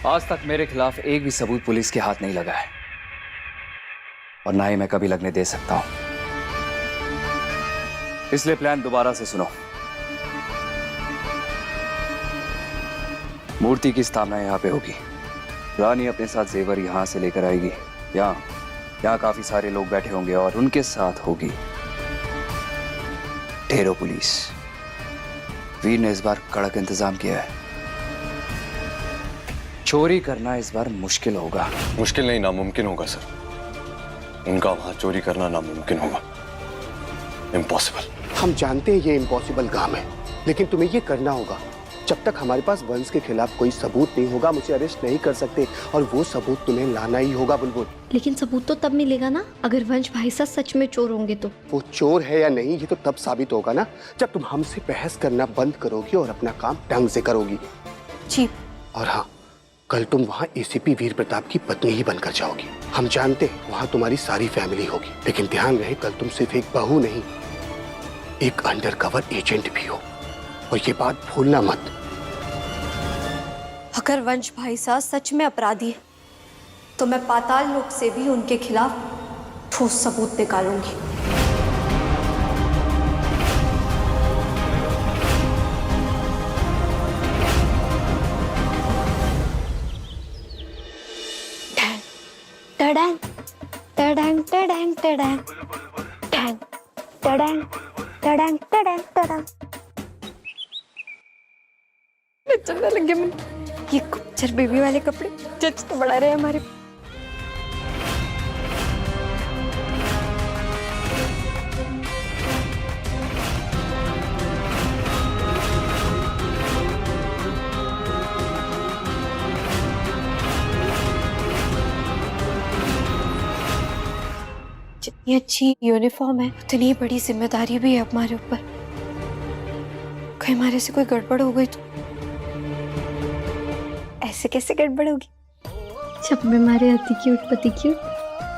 आज तक मेरे खिलाफ एक भी सबूत पुलिस के हाथ नहीं लगा है और ना ही मैं कभी लगने दे सकता हूं। इसलिए प्लान दोबारा से सुनो। मूर्ति की स्थापना यहां पे होगी। रानी अपने साथ जेवर यहां से लेकर आएगी। यहाँ काफी सारे लोग बैठे होंगे और उनके साथ होगी ढेरों पुलिस। वीर ने इस बार कड़क इंतजाम किया है। चोरी करना इस बार मुश्किल होगा। मुश्किल नहीं, नामुमकिन होगा सर। उनका वहां चोरी करना नामुमकिन होगा। इम्पॉसिबल। हम जानते हैं ये इम्पॉसिबल काम है, लेकिन तुम्हें ये करना होगा। जब तक हमारे पास वंश के खिलाफ कोई सबूत नहीं होगा, मुझे अरेस्ट नहीं कर सकते, और वो सबूत तुम्हें लाना ही होगा बुलबुल। लेकिन सबूत तो तब मिलेगा ना अगर वंश भाई साहब सच में चोर होंगे तो। वो चोर है या नहीं ये तो तब साबित होगा ना, जब तुम हमसे बहस करना बंद करोगी और अपना काम ढंग से करोगी। जी। और हाँ, कल तुम वहाँ एसीपी वीर प्रताप की पत्नी ही बनकर जाओगी। हम जानते हैं वहाँ तुम्हारी सारी फैमिली होगी, लेकिन ध्यान रहे कल तुम सिर्फ एक बहू नहीं, एक अंडरकवर एजेंट भी हो, और ये बात भूलना मत। अगर वंश भाई साहब सच में अपराधी है तो मैं पाताल लोक से भी उनके खिलाफ ठोस सबूत निकालूंगी। टडैंग टडैंग टडैंग टडैंग टडैंग टडैंग टडैंग टडैंग टडैंग। चलने लगे मैंने। ये गुप्चर बेबी वाले कपड़े जज तो बढ़ा रहे हैं हमारे। जितनी अच्छी यूनिफॉर्म है उतनी बड़ी जिम्मेदारी भी है हमारे ऊपर। कहीं हमारे से कोई गड़बड़ हो गई तो ऐसे कैसे गड़बड़ होगी। जब मैं हमारे अति की उत्पत्ति की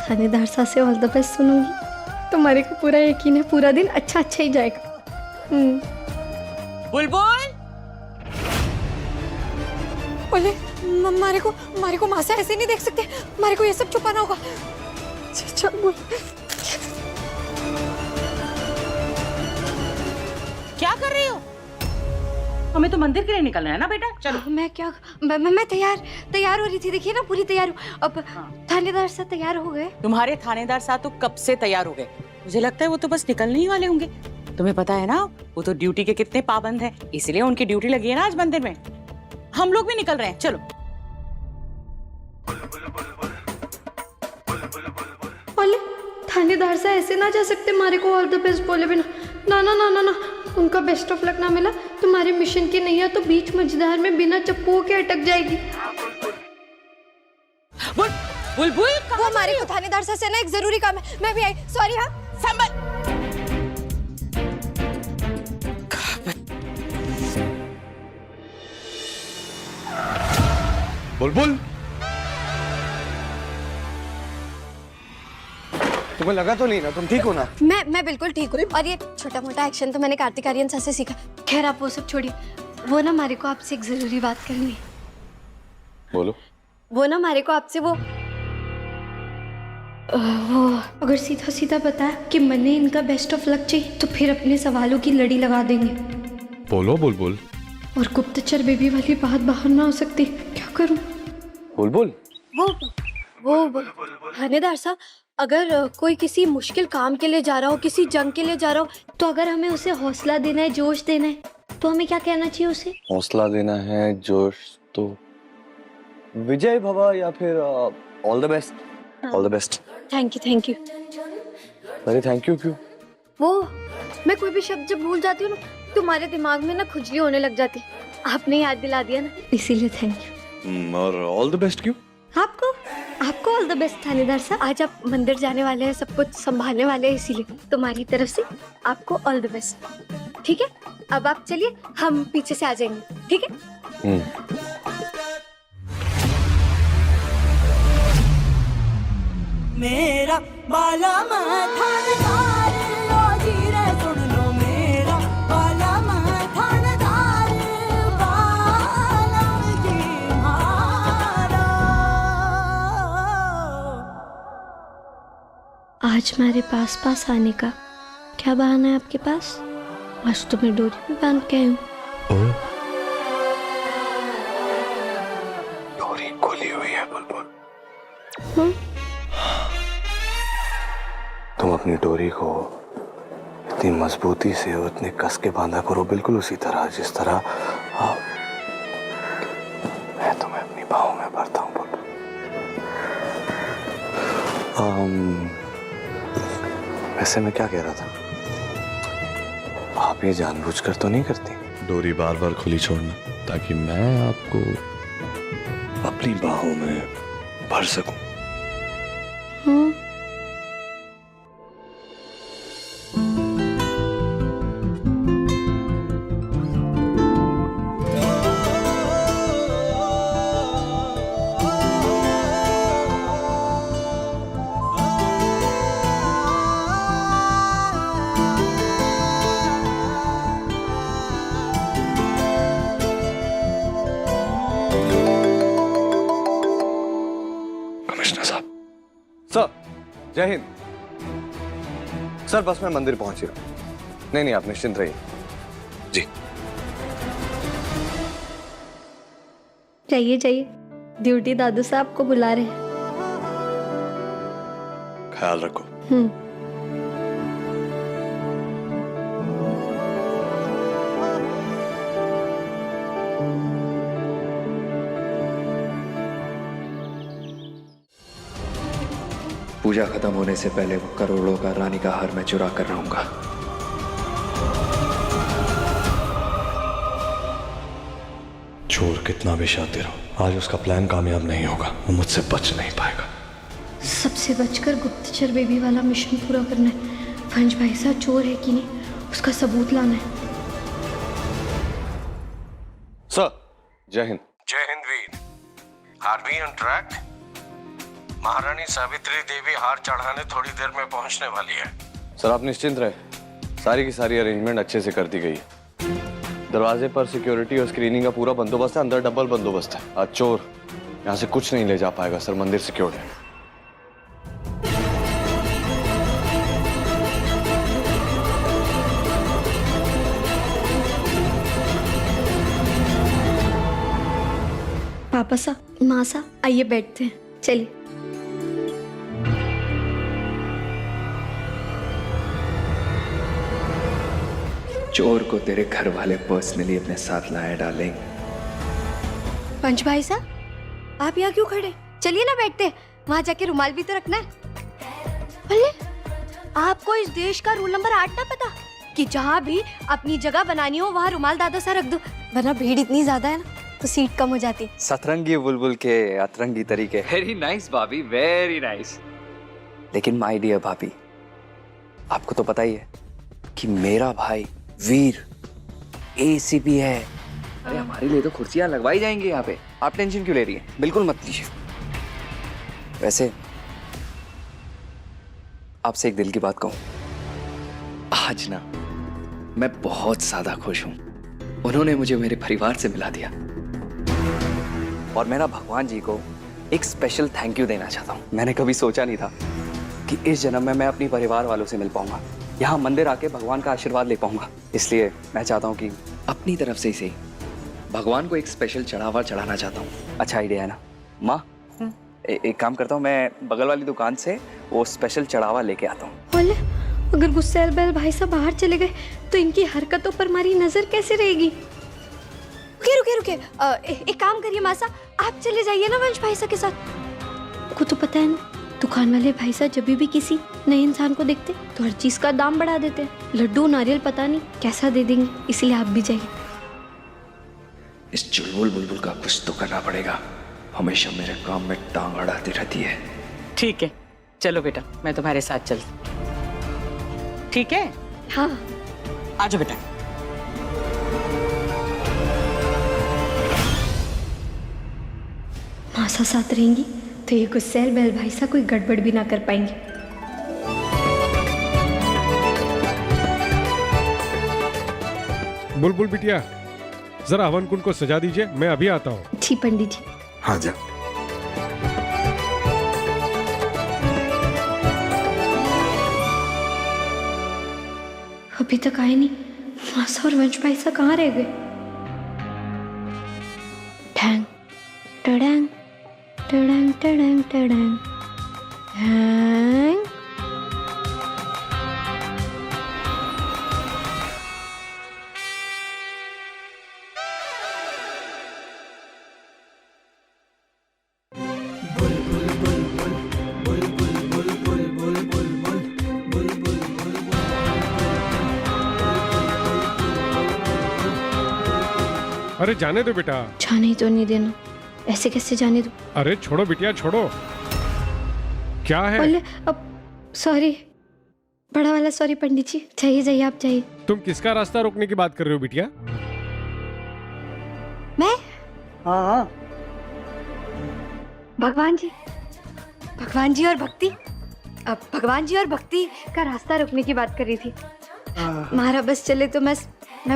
थानेदार साहब से ऑल द बेस्ट सुनूंगी तुम्हारे को पूरा यकीन है पूरा दिन अच्छा अच्छा ही जाएगा। बुलबुल बोले हमारे को माँ से ऐसे नहीं देख सकते, हमारे को ये सब छुपाना होगा। चल बोल। क्या कर रही हो? हमें तो मंदिर के लिए निकलना है ना बेटा, चलो। मैं तैयार हो रही थी, देखिए ना पूरी तैयार हूँ। अब थानेदार साहब तैयार हो गए। तुम्हारे थानेदार साहब तो कब से तैयार हो गए। मुझे लगता है वो तो बस निकलने ही वाले होंगे। तुम्हें पता है ना वो तो ड्यूटी के कितने पाबंद हैं, इसलिए उनकी ड्यूटी लगी है ना आज मंदिर में। हम लोग भी निकल रहे हैं, चलो। बोले थानेदार साहब ऐसे ना जा सकते हमारे को ऑल द बेस्ट बोले बिना। ना ना ना ना ना, उनका बेस्ट ऑफ लक ना मिला तुम्हारे मिशन की नैया तो बीच मझधार में बिना चप्पू के अटक जाएगी। बुलबुल वो हमारे को थानेदार साहब से ना एक जरूरी काम है, मैं भी आई। सॉरी। हाँ संभल। बुलबुल, तुम्हें लगा तो नहीं ना? तुम ठीक हो ना? मैं बिल्कुल ठीक हूँ। और ये छोटा मोटा एक्शन तो मैंने कार्तिक आर्यन सर से सीखा। खैर आप वो सब छोड़िए, वो ना हमारे को आपसे एक जरूरी बात करनी है। बोलो। वो ना हमारे को आपसे वो अगर सीधा सीधा बताया कि मैंने इनका बेस्ट ऑफ लक चाहिए तो फिर अपने सवालों की लड़ी लगा देंगे। बोलो बुलबुल। और गुप्तचर बेबी वाली बात बाहर ना हो सकती, क्या करूं? बुलबुल वो थानेदार साहब, अगर कोई किसी मुश्किल काम के लिए जा रहा हो, किसी जंग के लिए जा रहा हो, तो अगर हमें उसे हौसला देना है, जोश देना है, तो हमें क्या कहना चाहिए उसे? हौसला देना है, जोश, तो विजय भवा या फिर all the best. All the best. Thank you. अरे थैंक यू क्यों? वो मैं कोई भी शब्द जब भूल जाती हूँ ना, तुम्हारे दिमाग में ना खुजली होने लग जाती है। आपने याद दिला दिया ना, इसीलिए थैंक यू। और ऑल द बेस्ट क्यों? आपको ऑल द बेस्ट थानेदार साहब। आज आप मंदिर जाने वाले हैं, सब कुछ संभालने वाले हैं, इसीलिए तुम्हारी तरफ से आपको ऑल द बेस्ट। ठीक है, अब आप चलिए, हम पीछे से आ जाएंगे। ठीक है। मेरा बाला थानेदार लो जीरे सुन लो, मेरा बाला थानेदार बाला की मार। आज हमारे पास पास आने का क्या बहाना है आपके पास? आज तो मैं डोरी में बांध के आई हूँ। डोरी खुली हुई है बुलबुल। तुम अपनी डोरी को इतनी मजबूती से और इतने कस के बांधा करो, बिल्कुल उसी तरह जिस तरह मैं तुम्हें अपनी बाहों में भरता हूँ बुलबुल। वैसे मैं क्या कह रहा था, आप ये जानबूझकर तो नहीं करती? डोरी बार बार खुली छोड़ना ताकि मैं आपको अपनी बाहों में भर सकूं। सर जय हिंद। सर बस मैं मंदिर पहुंच ही रहा हूं। नहीं आप निश्चिंत रहिए। जी जाइए जाइए, ड्यूटी दादू साहब को बुला रहे हैं। ख्याल रखो। पूजा खत्म होने से पहले वो करोड़ों का रानी का हार मैं चुरा कर रहूंगा। चोर कितना भी शातिर हो, आज उसका प्लान कामयाब नहीं होगा। वो मुझसे बच नहीं पाएगा। सबसे बचकर गुप्तचर बेबी वाला मिशन पूरा करना है। पंच भाई साहब चोर है कि नहीं, उसका सबूत लाना है। सर जय हिंद। जय हिंद वीर। Are we on track? Maharani Savitri देवी हार चढ़ाने थोड़ी देर में पहुंचने वाली है। सर आप निश्चिंत रहे, सारी की सारी अरेंजमेंट अच्छे से कर दी गई है। दरवाजे पर सिक्योरिटी और स्क्रीनिंग का पूरा बंदोबस्त है, अंदर डबल बंदोबस्त है। आज चोर यहाँ से कुछ नहीं ले जा पाएगा सर, मंदिर सिक्योर्ड है। पापा सा, माँ सा, आइए बैठते हैं, चलिए। चोर को तेरे घर वाले पर्सनली अपने साथ लाए डालेंगे। पंच भाई साहब, आप यहाँ क्यों खड़े? चलिए ना बैठते हैं, वहाँ जाके रुमाल भी तो रखना है। अरे, आपको इस देश का रूल नंबर 8 ना पता कि जहाँ भी अपनी जगह बनानी हो वहाँ रुमाल दादा सा रख दो, वरना भीड़ इतनी ज्यादा है ना तो सीट कम हो जाती। सतरंगी बुलबुल के अतरंगी तरीके। वेरी नाइस भाभी, वेरी नाइस। लेकिन माय डियर भाभी, आपको तो पता ही है कि मेरा भाई वीर एसीपी है। अरे हमारे लिए तो कुर्सियां लगवाई जाएंगी यहाँ पे, आप टेंशन क्यों ले रही हैं? बिल्कुल मत लीजिए। वैसे आपसे एक दिल की बात कहूं, आज ना मैं बहुत ज्यादा खुश हूं। उन्होंने मुझे मेरे परिवार से मिला दिया और मैं ना भगवान जी को एक स्पेशल थैंक यू देना चाहता हूं। मैंने कभी सोचा नहीं था कि इस जन्म में मैं अपनी परिवार वालों से मिल पाऊंगा, यहाँ मंदिर आके भगवान का आशीर्वाद ले पाऊंगा। इसलिए मैं चाहता हूँ कि अपनी तरफ से ही सही भगवान को एक स्पेशल चढ़ावा चढ़ाना चाहता हूँ। अच्छा आइडिया है ना माँ? एक काम करता हूँ, मैं बगल वाली दुकान से वो स्पेशल चढ़ावा लेके आता हूँ। बोले, अगर गुस्सेल बैल भाई साहब बाहर चले गए तो इनकी हरकतों पर हमारी नजर कैसे रहेगी? रुके रुके, एक काम करिए मासा, आप चले जाइए ना वंश भाई साहब के साथ। को तो पता है ना, दुकान वाले भाई साहब जब भी किसी नए इंसान को देखते तो हर चीज का दाम बढ़ा देते हैं। लड्डू नारियल पता नहीं कैसा दे देंगे, इसलिए आप भी जाइए। इस चुलबुल बुलबुल का कुछ तो करना पड़ेगा, हमेशा मेरे काम में टांग अड़ाती रहती है। ठीक है, चलो बेटा, मैं तुम्हारे साथ चलती। ठीक है? हाँ आजो बेटा। मासा साथ रहेंगी तो ये गुस्सेल बैल भाई साहब कोई गड़बड़ भी ना कर पाएंगे। बुलबुल बिटिया, जरा हवन कुंड को सजा दीजिए, मैं अभी आता हूँ। जी पंडित जी। हाँ जा। अभी तक आए नहीं। मासा और वंश भाई सा कहाँ रह गए? ठैंग टडैंग टडैंग टडैंग टडैंग ठैंग। अरे जाने दो बेटा। जाने ही तो नहीं देना। ऐसे कैसे जाने दो? अरे छोड़ो बिटिया छोड़ो। क्या है? बोले अब सॉरी, बड़ा वाला सॉरी पंडित जी। जाइए जाइए आप जाइए। तुम किसका रास्ता रोकने की बात कर रहे हो बिटिया? मैं? हाँ भगवान जी और भक्ति। अब भगवान जी और भक्ति का रास्ता रोकने की बात कर रही थी। महाराज बस चले तो मैं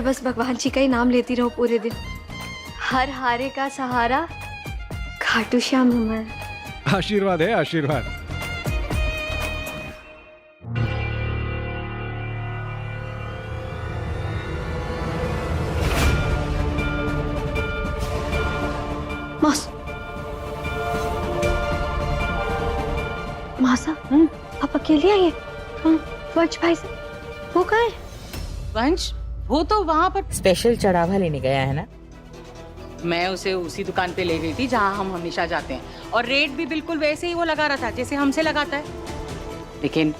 बस भगवान जी का ही नाम लेती रहूं पूरे दिन। हर हारे का सहारा खाटू श्याम हमारा। आशीर्वाद है आशीर्वाद। मासा आप अकेले आइए? वंश भाई से वो कहाँ है? वंश वो तो वहाँ पर स्पेशल चढ़ावा लेने गया है ना। मैं उसे उसी दुकान पे ले गई थी जहाँ हम हमेशा जाते हैं, और रेट भी बिल्कुल वैसे ही वो लगा रहा था जैसे हमसे लगाता है। लेकिन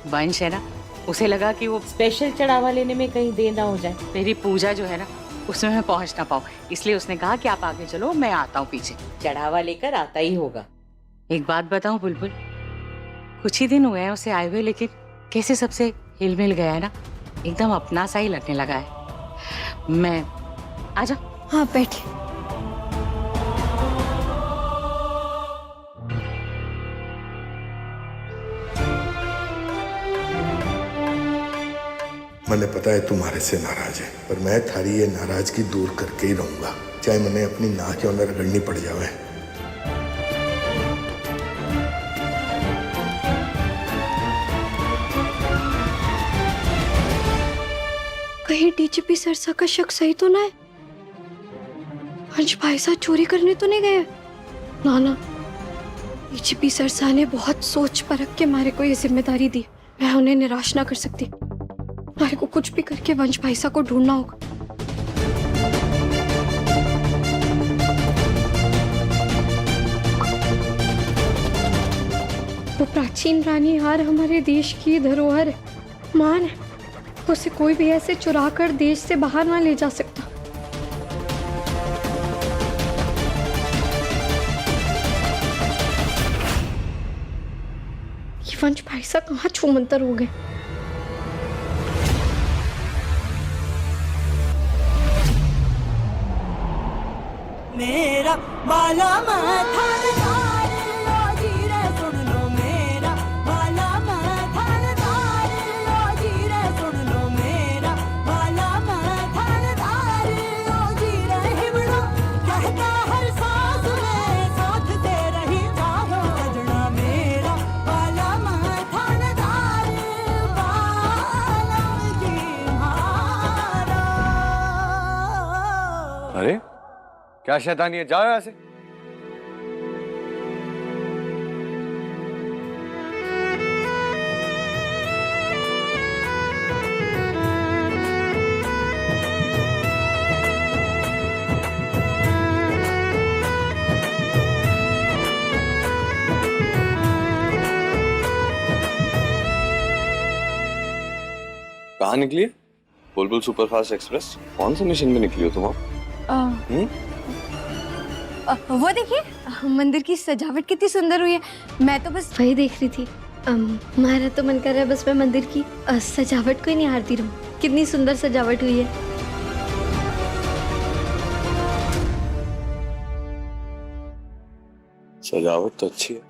वंश है ना, उसे लगा कि वो स्पेशल चढ़ावा लेने में कहीं देर ना हो जाए, मेरी पूजा जो है ना उसमें मैं पहुँच ना पाऊँ, इसलिए उसने कहा कि आप आगे चलो, मैं आता हूँ पीछे। चढ़ावा लेकर आता ही होगा। एक बात बताऊँ बुलबुल, कुछ ही दिन हुए हैं उसे आए हुए, लेकिन कैसे सबसे हिल मिल गया है ना, एकदम अपना सा ही लगने लगा है। मैं आजा। हाँ बैठिए। मैंने पता है तुम्हारे से नाराज है, पर मैं थारी ये नाराजगी दूर करके ही रहूंगा, चाहे मैंने अपनी नाक के अंदर रगड़नी पड़ जावे। कहीं डीजीपी सरसा का शक सही तो ना है? वंश भाई साहब चोरी करने तो नहीं गए? ना, डीजीपी सरसा ने बहुत सोच परख के मारे को ये जिम्मेदारी दी। मैं उन्हें निराश ना कर सकती। मारे को कुछ भी करके वंश भाई साहब को ढूंढना होगा। वो प्राचीन रानी हार हमारे देश की धरोहर है, मान है। उसे कोई भी ऐसे चुरा कर देश से बाहर ना ले जा सकता। ये वंश भाई साहब कहाँ छूमंतर हो गए? मेरा बाला थानेदार लो जी रे सुन लो, मेरा बाला थानेदार लो जी रे सुन लो, मेरा बाला थानेदार लो जी रे। हिमड़ा कहता हर सांस में साथ दे रही जाओ सजना, मेरा बाला थानेदार बाला जी हमारा। अरे क्या शैतानी है, जाओ यहाँ से। कहाँ निकली है? बुलबुल सुपरफास्ट एक्सप्रेस? कौन सा मिशन में निकली हो तुम? वो देखिए मंदिर की सजावट कितनी सुंदर हुई है। मैं तो बस वही देख रही थी। हमारा तो मन कर रहा है बस मैं मंदिर की सजावट को ही निहारती रहूं। कितनी सुंदर सजावट हुई है। सजावट तो अच्छी है,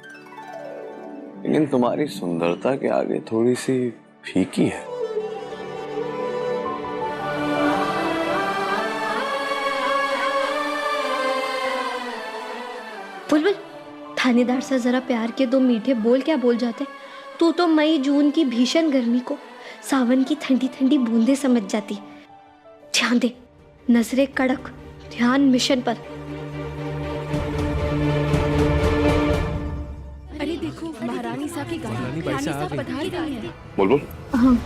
लेकिन तुम्हारी सुंदरता के आगे थोड़ी सी फीकी है। बुलबुल, थानेदार से जरा प्यार के दो मीठे बोल क्या बोल जाते। तू तो मई जून की भीषण गर्मी को सावन की ठंडी ठंडी बूंदे समझ जाती। ध्यान दे, नजरें कड़क, ध्यान मिशन पर। अरे देखो, महारानी सा की गाड़ी, रानी सा पधार गई है। बुलबुल, हाँ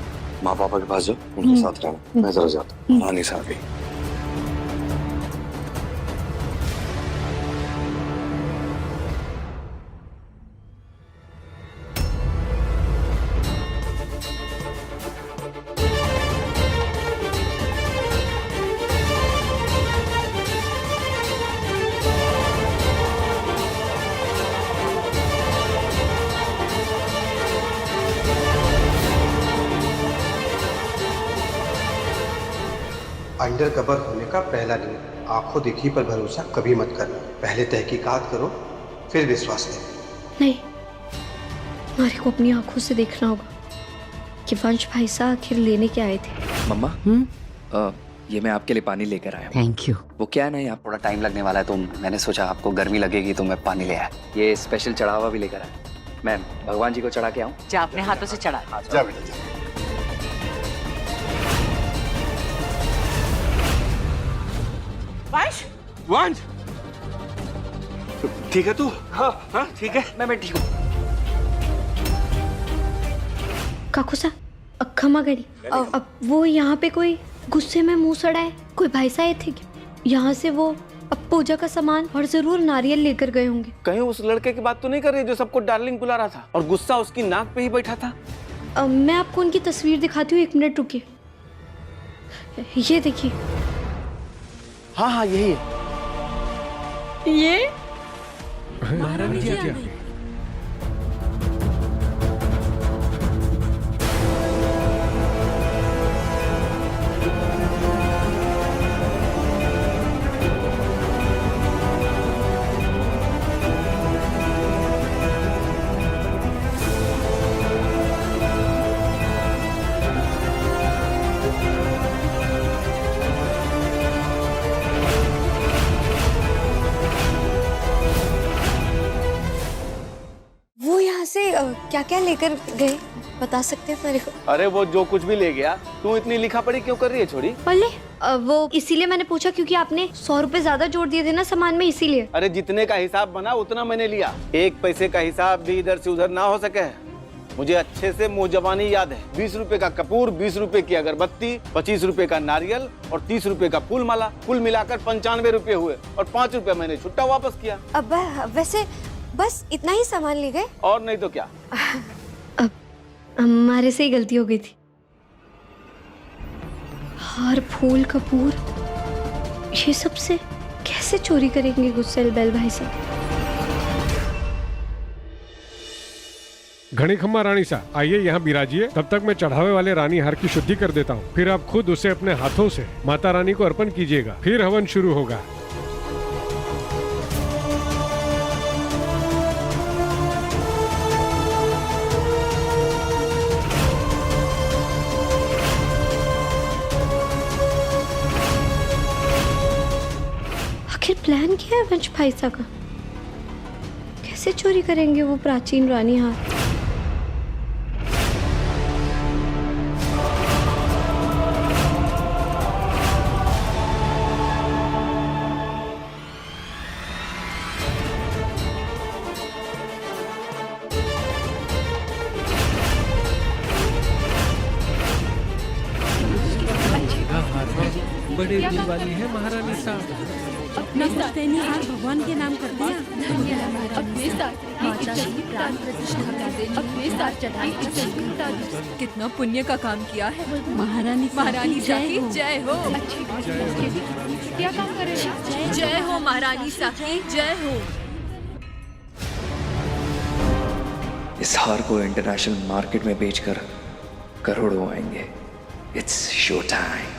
माँ पापा के पास जाओ, उनके साथ रहना। मैं जरा जाता हूँ। रानी साहब भी। अंडर कवर होने का पहला नियम, आंखों देखी पर भरोसा कभी मत करना। पहले तहकीकात करो, फिर विश्वास लेना। नहीं, हमारे को अपनी आंखों से देखना होगा कि वंश भाई साहब आखिर लेने के आए थे। मम्मा, ये मैं आपके लिए पानी लेकर आया हूँ। Thank you. वो क्या है ना, यहाँ थोड़ा टाइम लगने वाला है, तो मैंने सोचा आपको गर्मी लगेगी तो मैं पानी ले आया। ये स्पेशल चढ़ावा भी लेकर आया। मैं भगवान जी को चढ़ा के आऊँ? जा अपने हाथों से चढ़ा। जा बेटा जा। वंश, वंश, ठीक है तू? हाँ हाँ ठीक है। मैं ठीक हूँ। काकुसा, अक्खमा गड़ी। अब वो यहाँ पे कोई गुस्से में मुंह सड़ा है, कोई भाई साहब थे क्या? यहाँ से वो अब पूजा का सामान और जरूर नारियल लेकर गए होंगे। कहीं उस लड़के की बात तो नहीं कर रही जो सबको डार्लिंग बुला रहा था और गुस्सा उसकी नाक पे ही बैठा था? मैं आपको उनकी तस्वीर दिखाती हूँ, 1 मिनट रुकिए। ये देखिए। हाँ हाँ यही है। ये महारानी जी आ गई। वो यहाँ से क्या क्या लेकर गए, बता सकते हैं मेरे को? अरे वो जो कुछ भी ले गया, तू इतनी लिखा पढ़ी क्यों कर रही है छोरी? बोले वो इसीलिए मैंने पूछा क्योंकि आपने 100 रुपए ज्यादा जोड़ दिए थे ना सामान में, इसीलिए। अरे जितने का हिसाब बना उतना मैंने लिया, 1 पैसे का हिसाब भी इधर से उधर ना हो सके। मुझे अच्छे से मुंह जबानी याद है। 20 रुपए का कपूर, 20 रुपए की अगरबत्ती, 25 रुपए का नारियल और 30 रुपए का फूल माला, कुल मिलाकर 95 रुपए हुए और 5 रुपए मैंने छुट्टा वापस किया। अब वैसे बस इतना ही सामान ले गए? और नहीं तो क्या। अब हमारे से ही गलती हो गई थी। हार, फूल, कपूर, ये सब से कैसे चोरी करेंगे गुस्सेल बैल भाई साहब? घड़ी खम्मा रानी सा, आइए यहाँ बिराजिए। तब तक मैं चढ़ावे वाले रानी हार की शुद्धि कर देता हूँ, फिर आप खुद उसे अपने हाथों से माता रानी को अर्पण कीजिएगा, फिर हवन शुरू होगा। आखिर प्लान क्या है वंश भाई साहब का? कैसे चोरी करेंगे वो प्राचीन रानी हार? बड़े दिल वाली है महारानी साहब। अपना सौतेनी हार भगवान के नाम करते हैं। कितना पुण्य का काम किया है। महारानी की जय हो। क्या काम करेगा? जय हो महारानी की जय हो। इस हार को इंटरनेशनल मार्केट में बेचकर करोड़ों आएंगे। It's show time.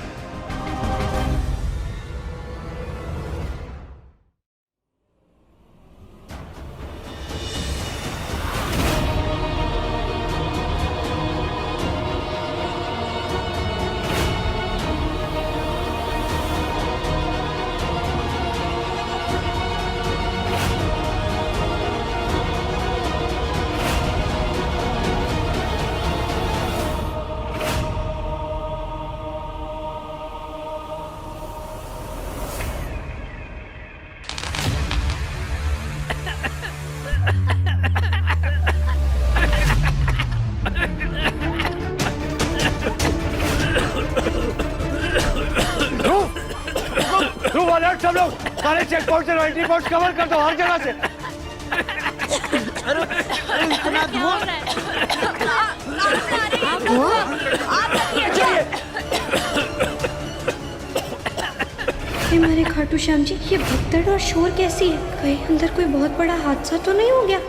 अलर्ट सब लोग, सारे चेक पोस्ट से एंट्री पोस्ट कवर कर दो हर जगह से। ये हमारे खाटू श्याम जी, ये भगदड़ और शोर कैसी है? कहीं अंदर कोई बहुत बड़ा हादसा तो नहीं हो गया?